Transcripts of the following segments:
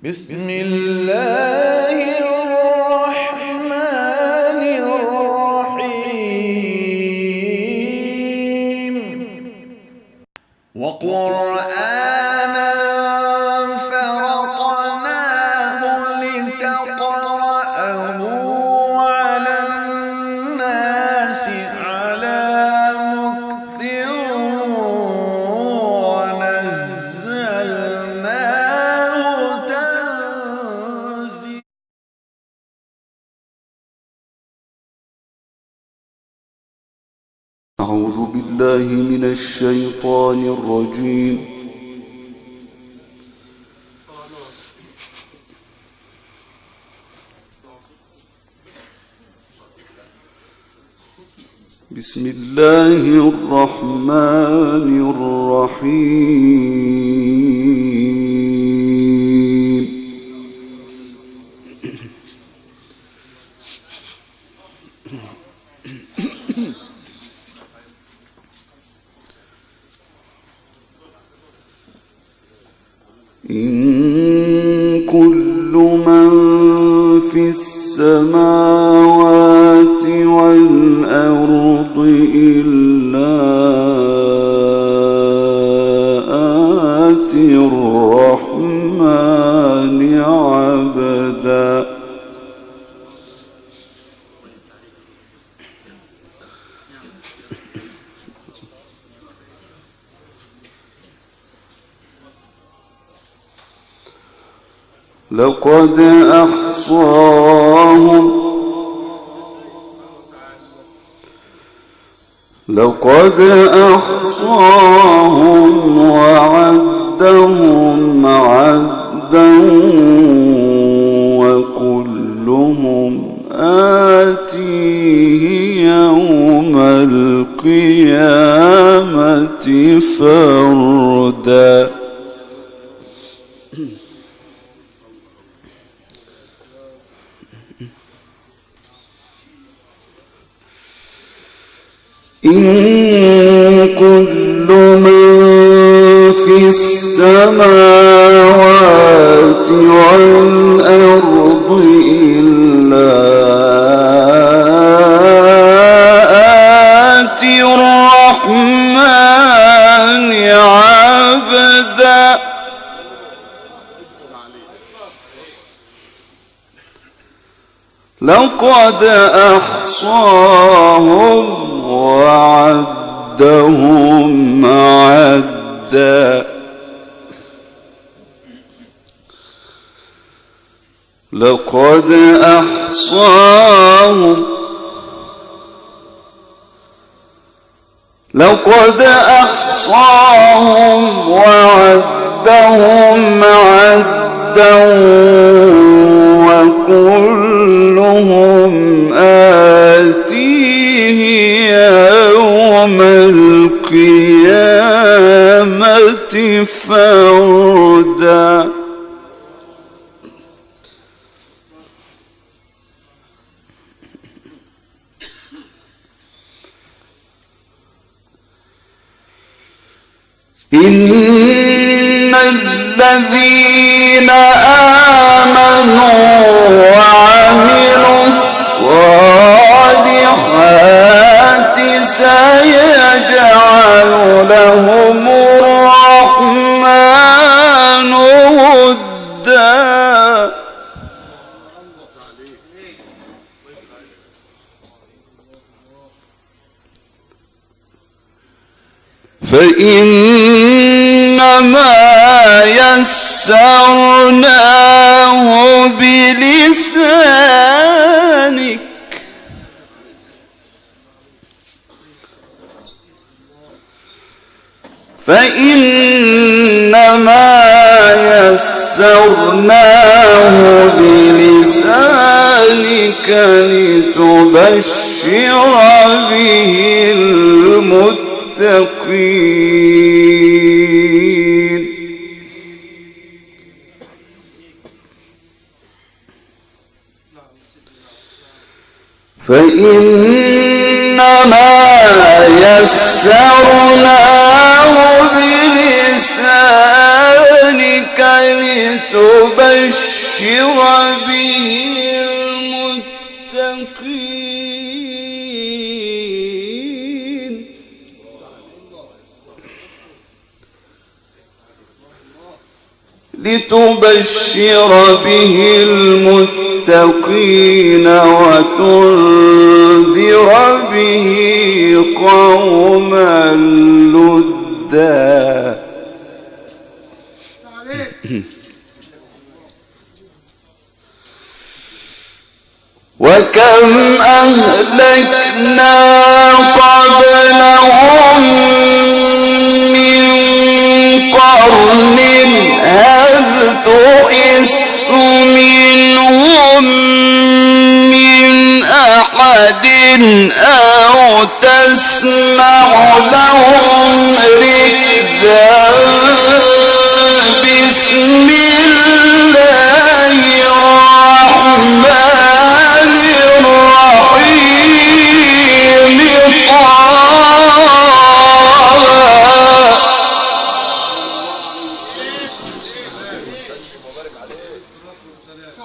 بسم الله الرحمن الرحيم وقرآنا فرقناه لتقرأه على الناس على مكث ونزلناه تنزيلا. أعوذ بالله من الشيطان الرجيم. بسم الله الرحمن الرحيم. إن كل من في السماوات والأرض إلا آتي الرحمن عبدا. لقد أحصاهم وعدهم عدا وكلهم آتيه يوم القيامة فردا. إن كل من في السماوات والأرض إلا آتي الرحمن عبدا. لقد أحصاهم وعدهم عدا. لقد أحصاهم وعدهم عدا وكلهم آتيه يوم القيامة فردا. إن الذين آمنوا وعملوا الصالحات سيجعل لهم الرحمن ودا. فإنما يسرناه بلسانك لتبشر به المتقين. فإنما يسرناه بلسانك لتبشر به المتقين وتنذر به قوما لدا. وكم أهلكنا قبلهم من قرن هل تحس منهم من أحد أو تسمع لهم ركزا. بسم الله الرحمن الرحيم.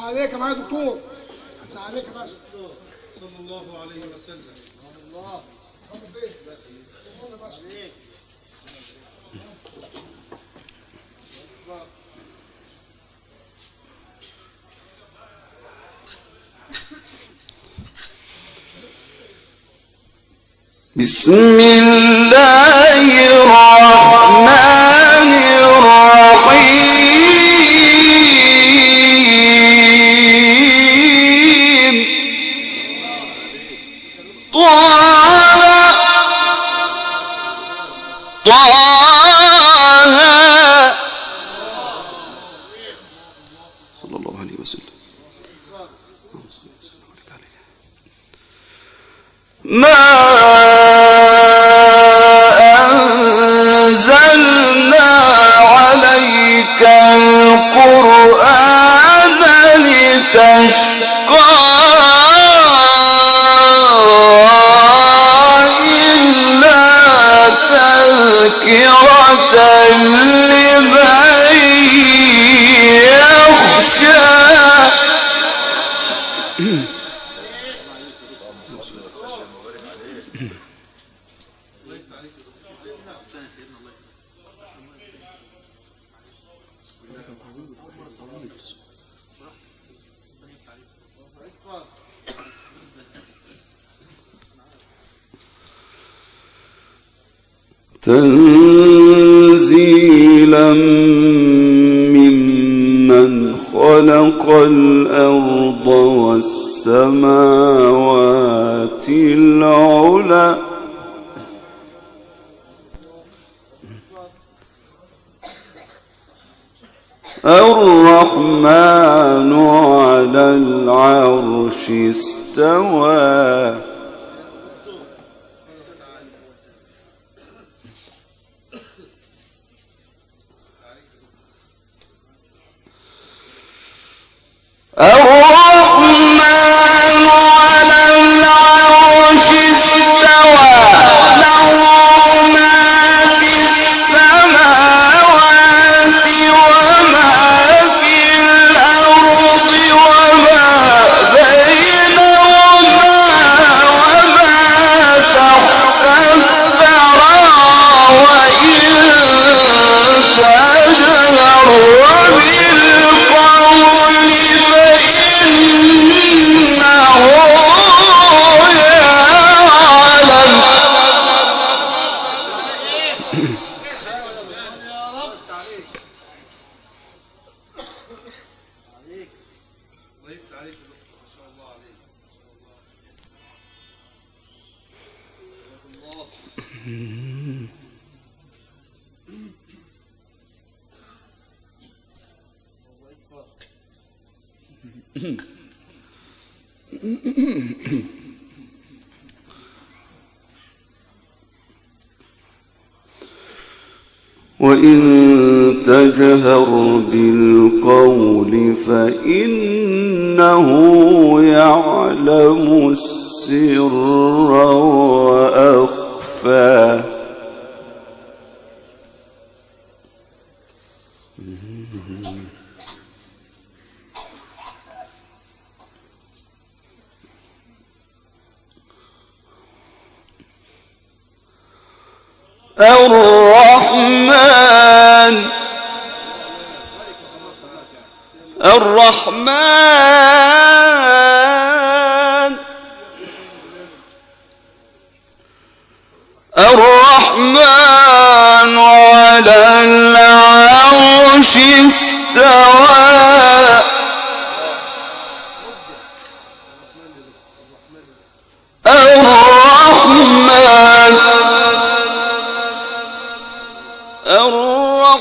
عليك يا دكتور، عليك يا باشا صلى الله عليه وسلم. الله بسم الله الرحمن الرحيم. صلى الله عليه وسلم. ما أنزلنا عليك القرآن لتشقى إلا تذكرة لمن يخشى. تنزيلا ممن خلق الأرض والسماوات العلى. الرحمن على العرش استوى. وإن تجهر بالقول فإنه يعلم السر وأخفى. الرحمن على العرش استوى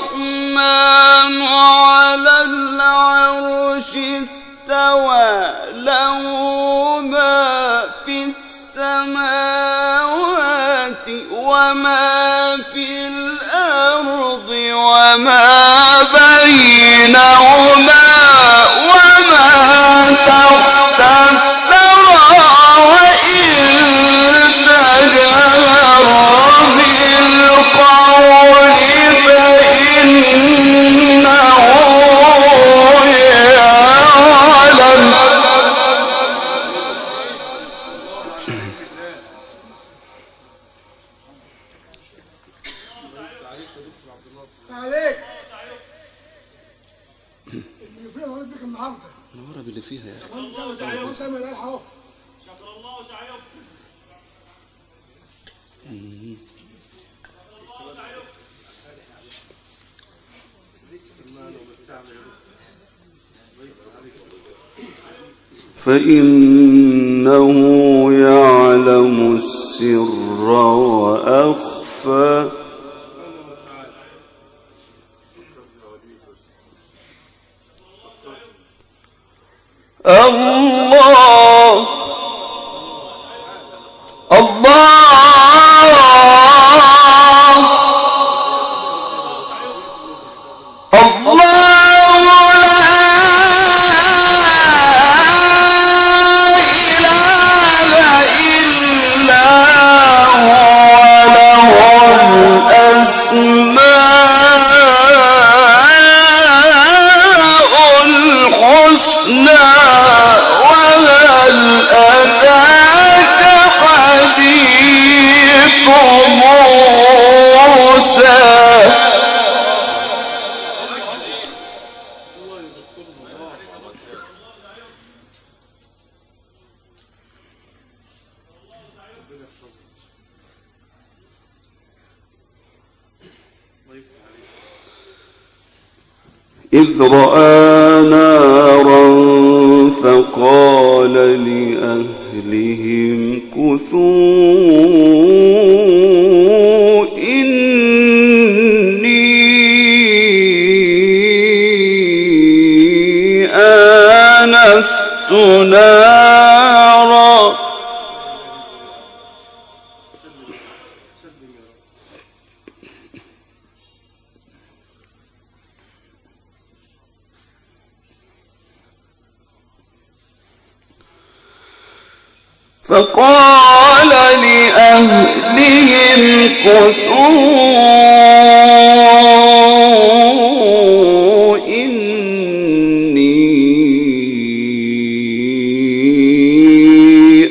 الرحمن على العرش استوى له ما في السماوات وما في الأرض وما بينهما وما تحت الثرى وإن تجهر بالقول عليك اللي فيها ولد بك النهارده نورة باللي فيها يا أخي. سامي ده اهو شكر الله سعيكم. فإنه يعلم السر وأخفى الله إذ رأى نارا فقال لأهلهم كثوا إني آنست نارا فقال لأهلهم كثوا إني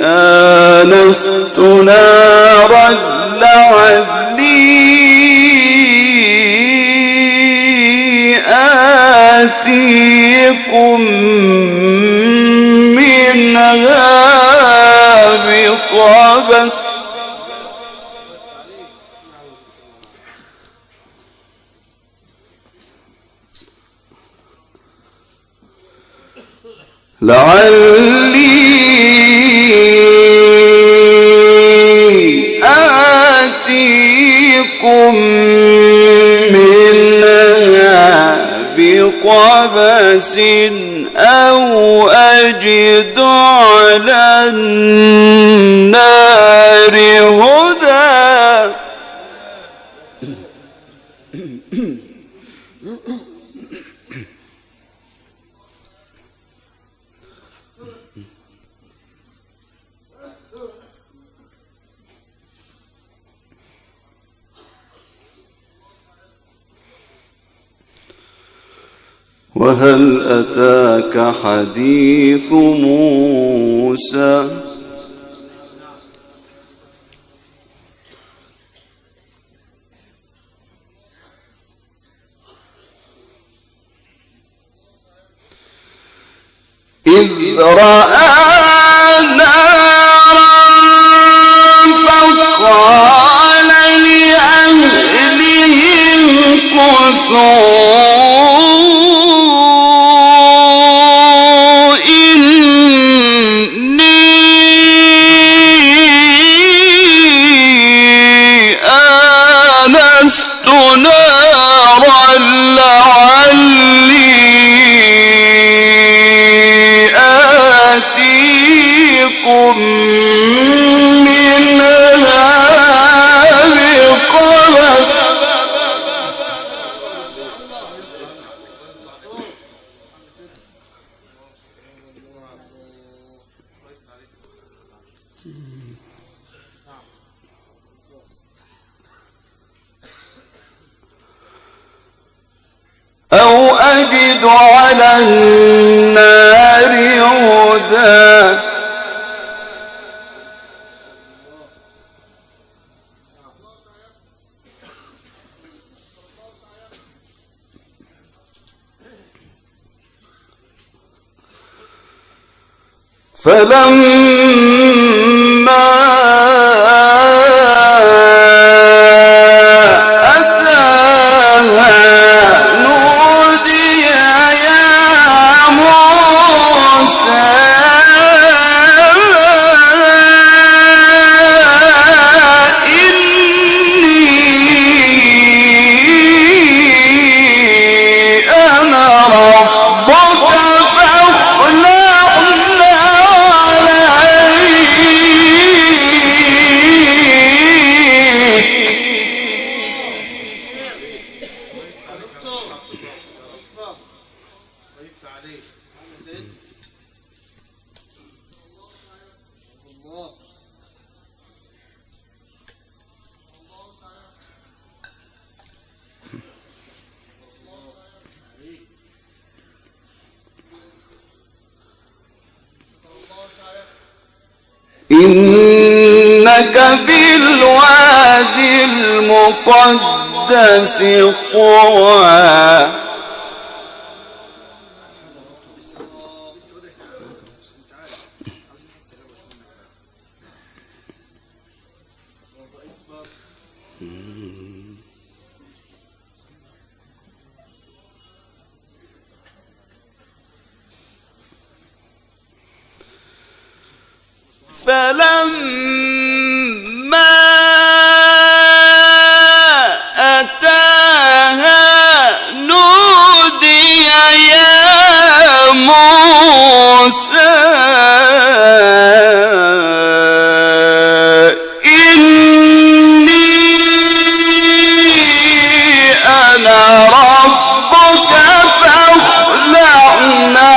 آنست نارا لعلي آتيكم منها بقبس لعلي آتيكم منها بقبس أو أجد على النار هدى وهل أتاك حديث موسى إذ رأى نارا فقال لأهلهم كثوا إني آنست نارا لعلي آتيكم منها بقبس. أو أجد على النار هدى. فلما أتاها نودي يا موسى إني أنا ربك إنك بالوادي المقدس طوى. فلما أتاها نودي يا موسى إني أنا ربك فاخلعنا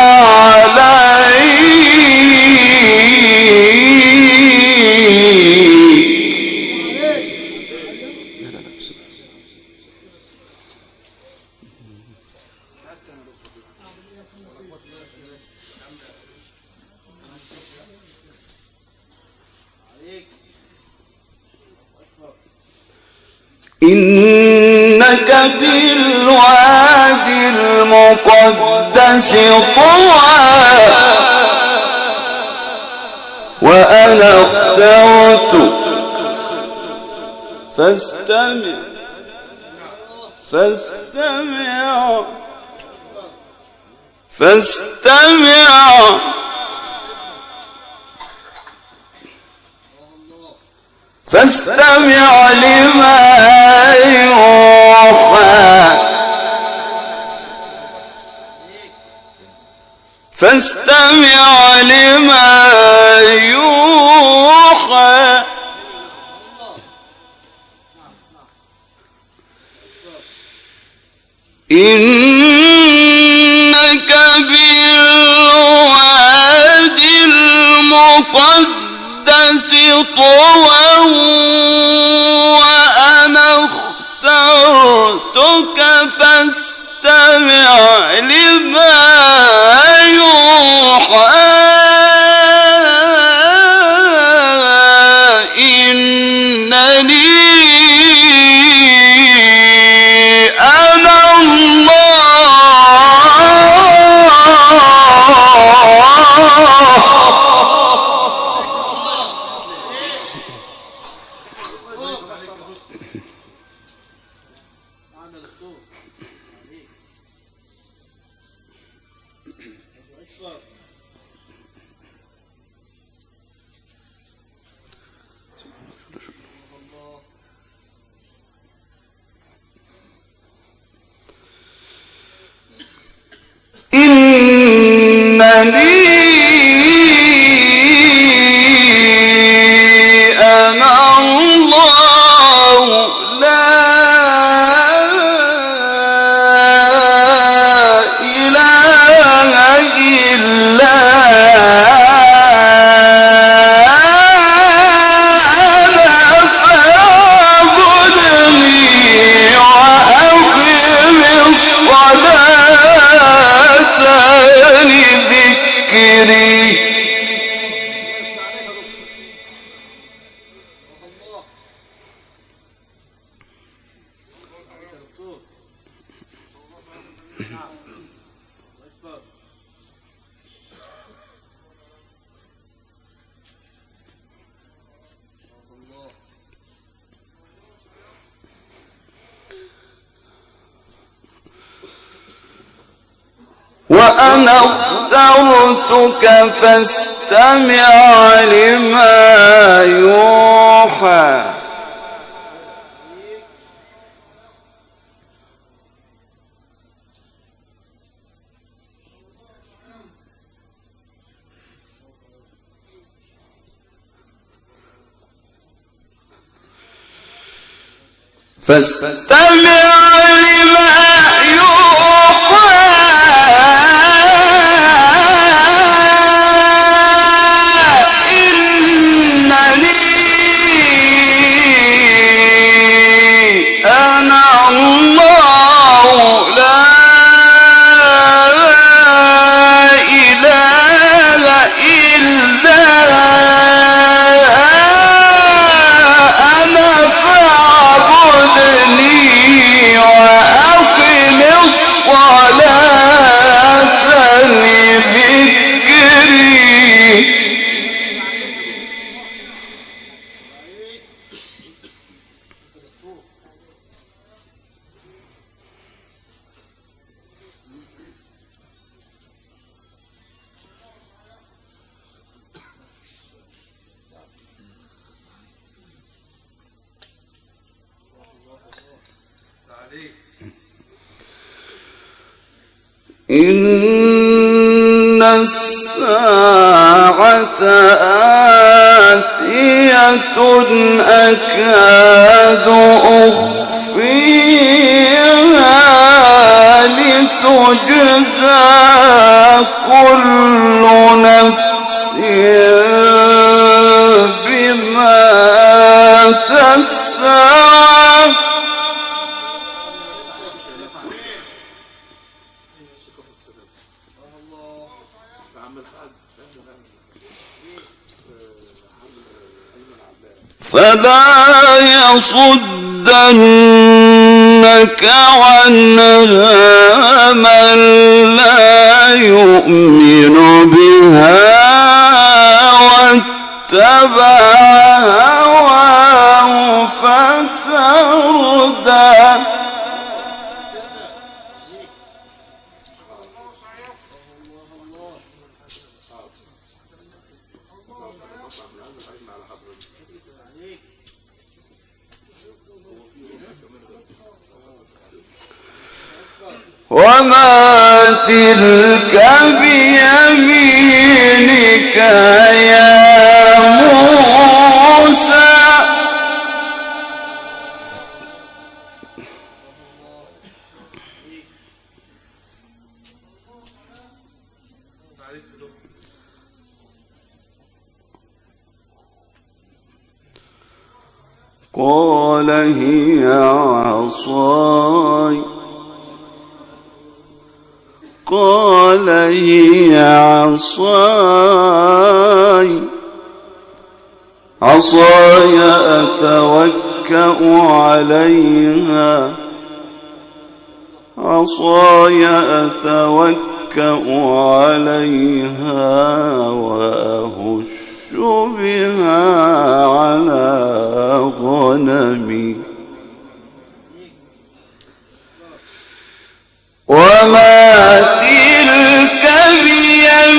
إنك بالوادي المقدس طوى وأنا اخترتك فاستمع لما يوحى. فاستمع لما يوحى. إنك بالوادي المقدس طوى وأنا اخترتك فاستمع لما يوحى. إنني أنا الله وأنا اخترتك فاستمع لما يوحى فاستمع لما إن الساعة آتية أكاد أخفيها لتجزى كل نفس بما تسعى فلا يصدنك عنها من لا يؤمن بها واتبع هواه فتردى وما تلك بيمينك يا موسى قال هي عصاي قال هي عصاي أتوكأ عليها وأهش بها على غنمي وما تلك بيمينك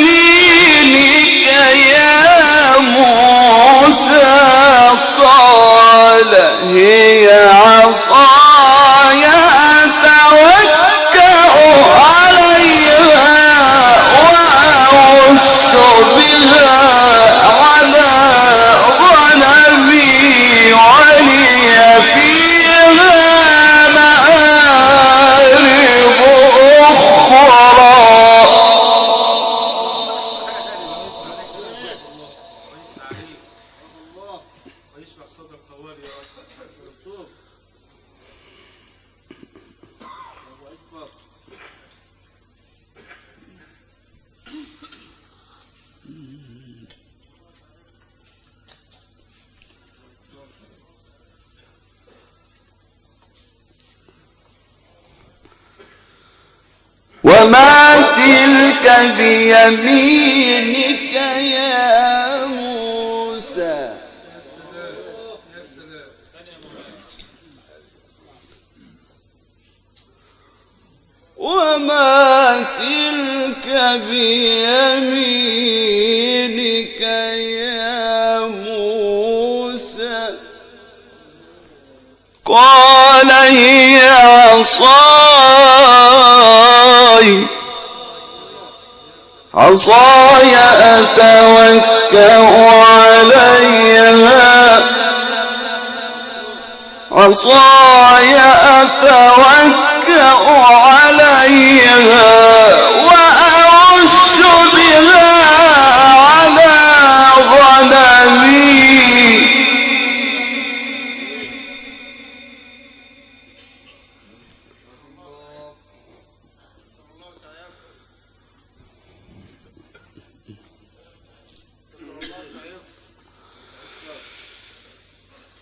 وما تلك بيمينك يا موسى وما تلك بيمينك يا موسى قال هي عصاي أتوكأ عليها وأهش بها على غنمي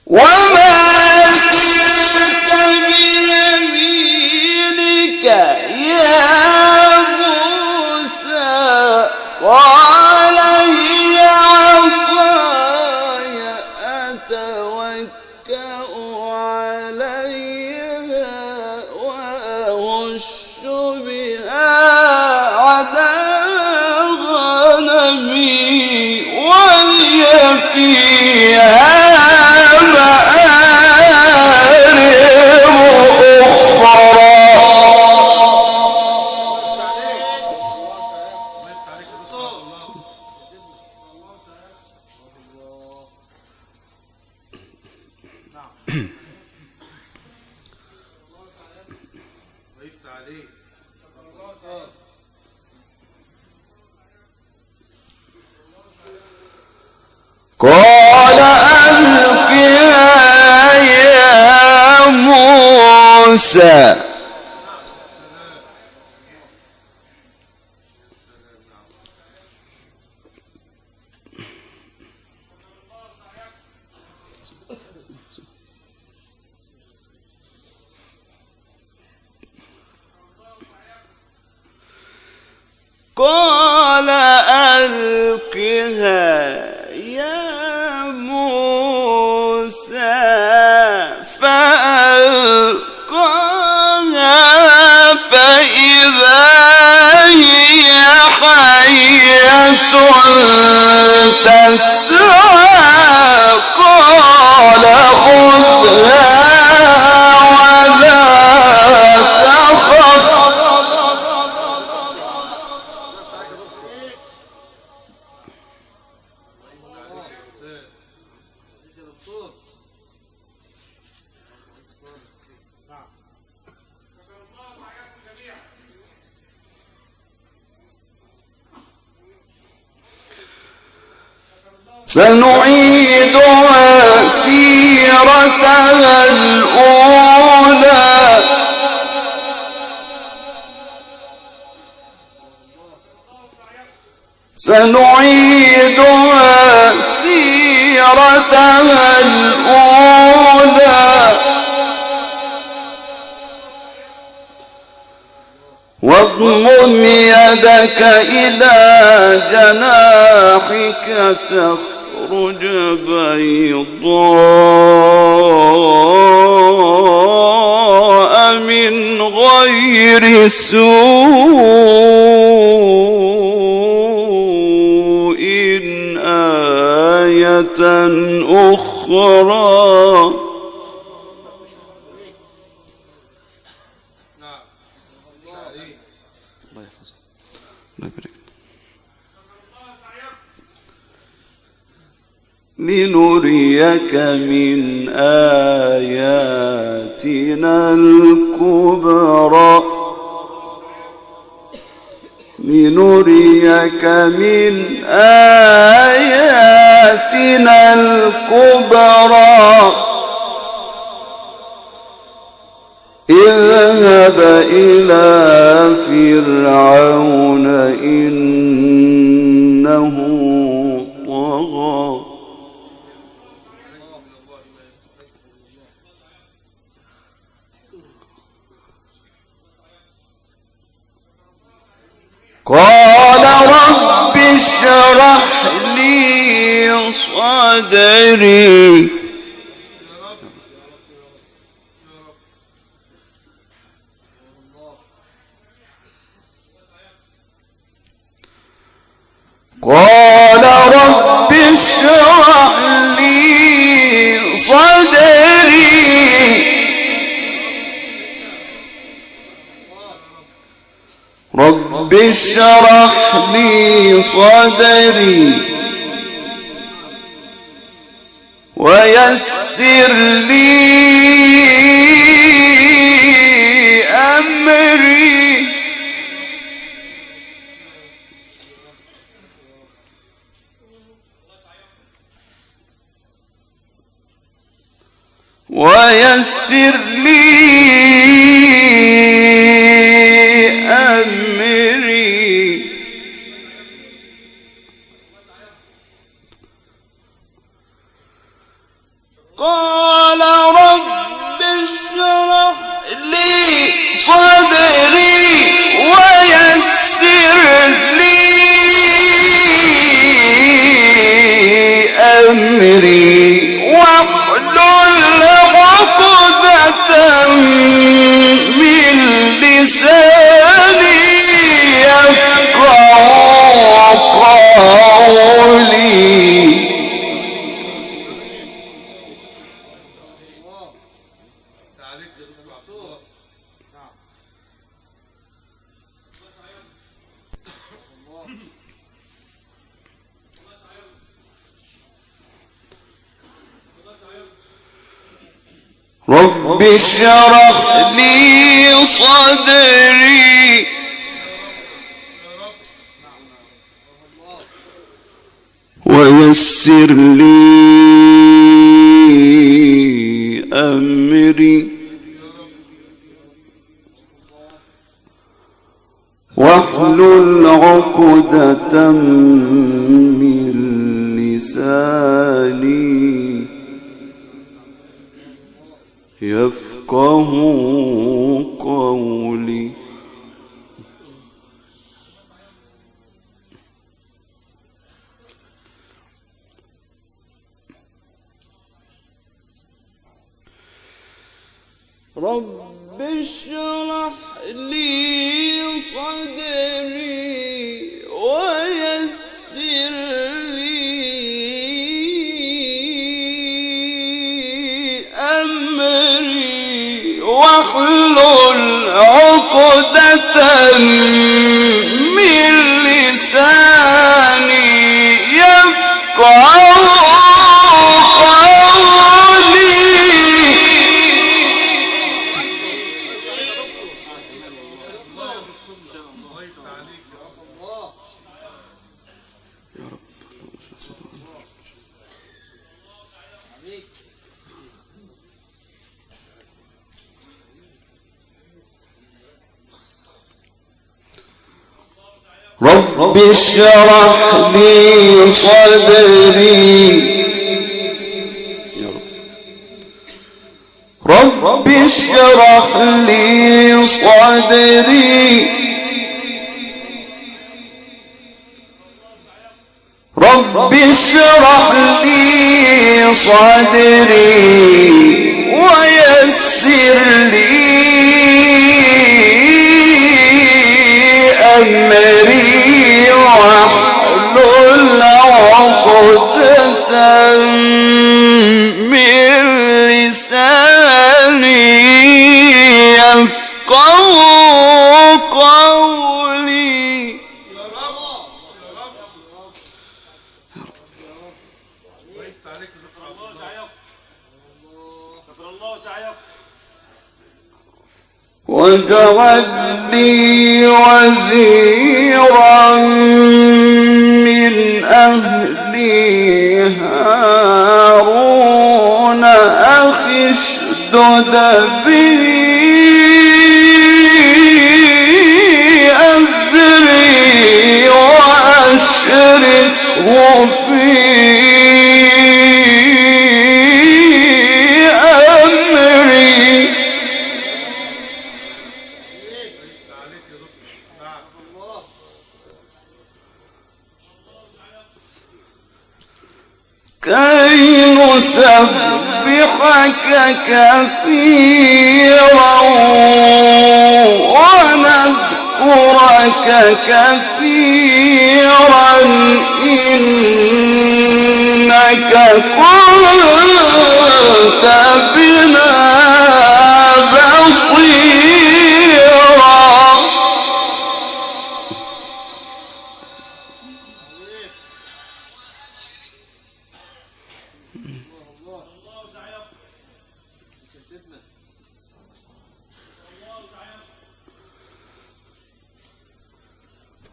وما تلك بيمينك يا موسى قال هي عصاي أتوكأ عليها وأهش بها على غنمي ولي فيها قال ألقها يا موسى قال ألقها يا موسى فألقاها فإذا هي حية تسعى قال خذها ولا تخف سنعيدها سيرتها الأولى سنعيدها سيرتها الأولى واضمم يدك إلى جناحك تخرج بيضاء من غير سوء آية أخرى لنريك من آياتنا الكبرى لنريك من آياتنا الكبرى اذهب إلى فرعون إنه طغى صدري قال رب اشرح لي صدري رب اشرح لي صدري ويسر لي أمري ويسر لي أمري قال رب اشرح لي صدري ويسر لي أمري واحلل عقدة من لساني يفقهوا قولي رب اشرح لي صدري ويسر لي أمري واحلل عقدة من لساني يفقه قولي رب اشرح لي صدري ويسر لي أمري واحلل عقدة من لساني يفقه رب اشرح لي صدري رب اشرح لي صدري رب اشرح لي صدري ويسر لي أمري واحلل عقدة من لساني يفقه قولي واجعل لي وزيرا من أهلي هارون أخي اشدد به أزري وأشركه في أمري كي نسبحك كثيرا ونذكرك كثيرا إنك كنت بنا بصيرا.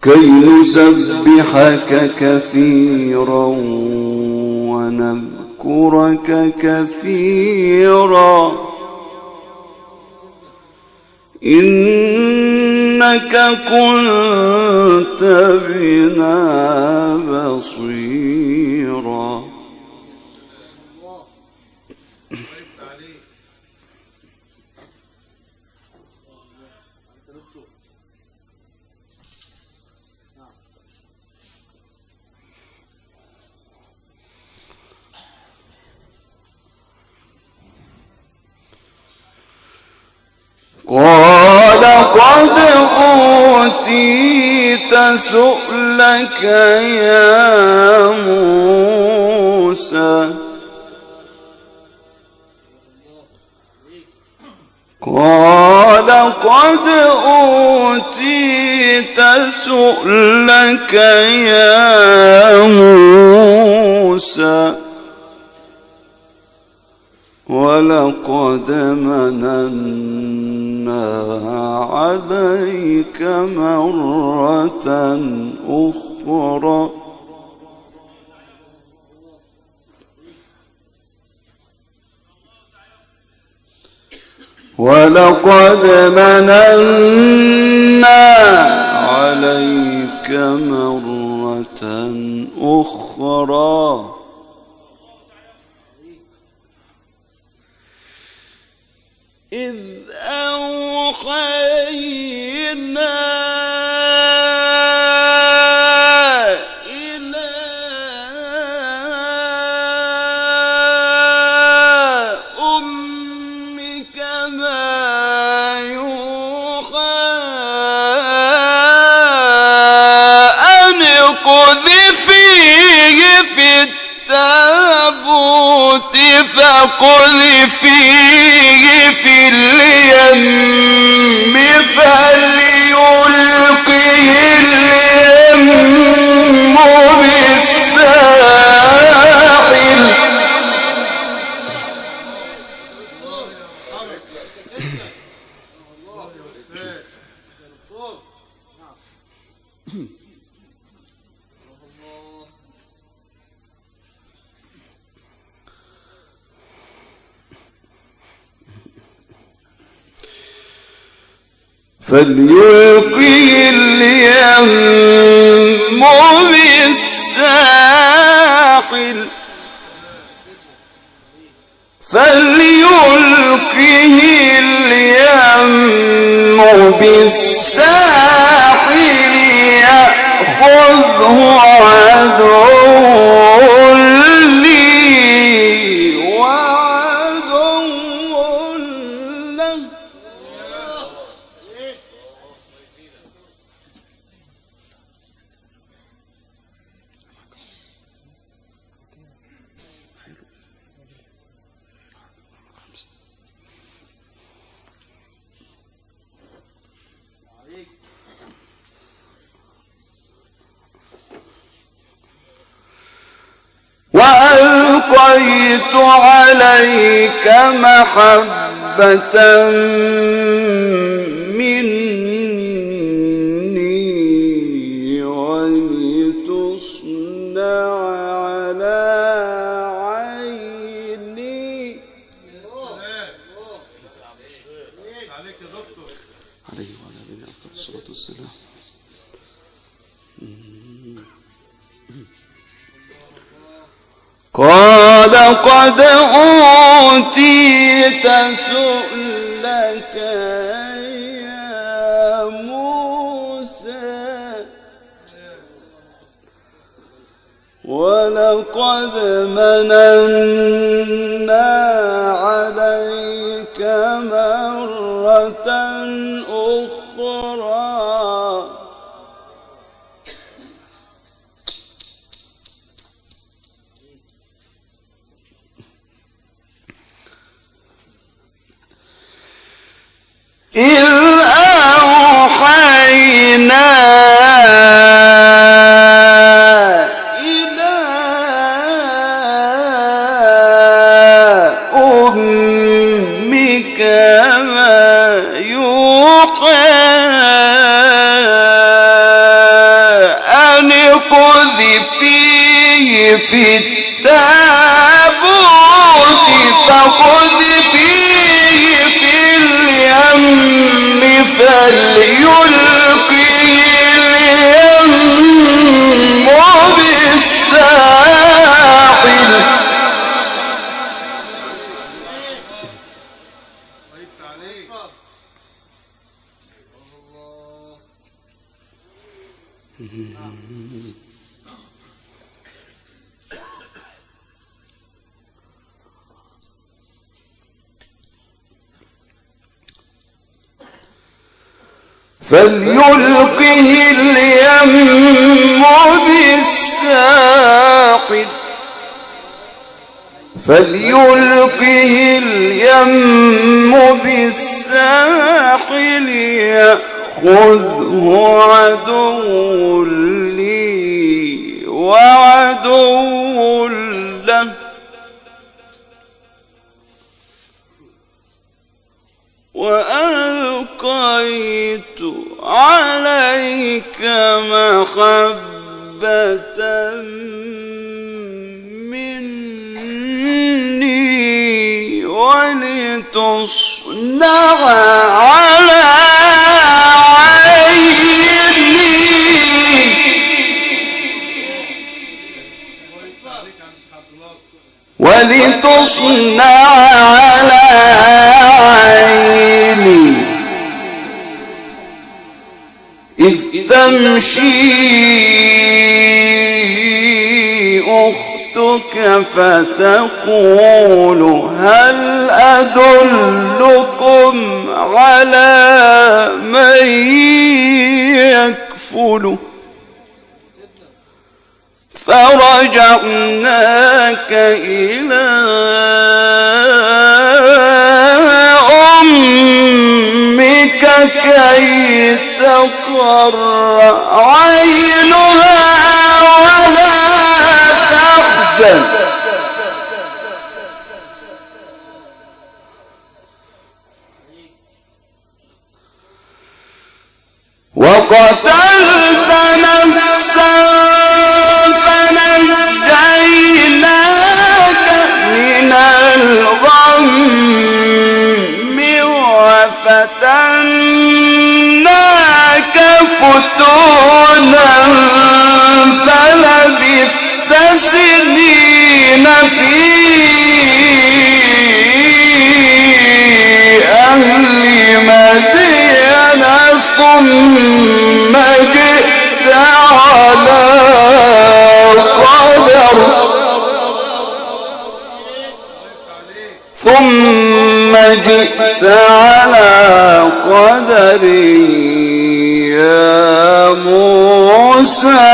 كي نسبحك كثيرا ونذكرك كثيرا إنك كنت بنا بصيرا. قال قد أوتيت سؤلك يا موسى. قال قد أوتيت سؤلك يا موسى ولقد مننا عليك مرة أخرى. ولقد مننا عليك مرة أخرى إذ أوحينا إلى أمك ما يوحى أن اقذفيه في التابوت فاقذفيه في اليم فليلقه اليم بالساحل. فليلقي اليم بالساحل فليلقه اليم بالساحل يأخذه عدو لي وعدو له. وألقيت عليك محبة مني ولتصنع على عيني. عليك يا دكتور. عليه وعلى آله أفضل الصلاة والسلام. قال قد أوتيت سؤلك يا موسى ولقد مننا عليك مرة أخرى إذ أوحينا إلى أمك ما يوحى أن اقذفيه في التابوت فاقذفيه في اليم فليلقه اليم بالساحل فليلقه اليم بالساحل فليلقه اليم بالساحل يأخذه عدو لي وعدو له وألقيت عليك محبة مني ولتصنع على عيني ولتصنع على عيني إذ تمشي أختك فتقول هل أدلكم على من يكفله فرجعناك إلى أمك كي تقر عينها ولا تحزن وقتلت نفسا فنجيناك من الغم وفتناك فتونا فلبثت سنين في أهل مدين ثم جئت على قدر يا موسى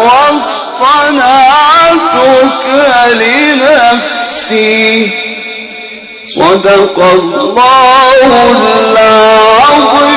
واصطنعتك لنفسي صدق الله العظيم.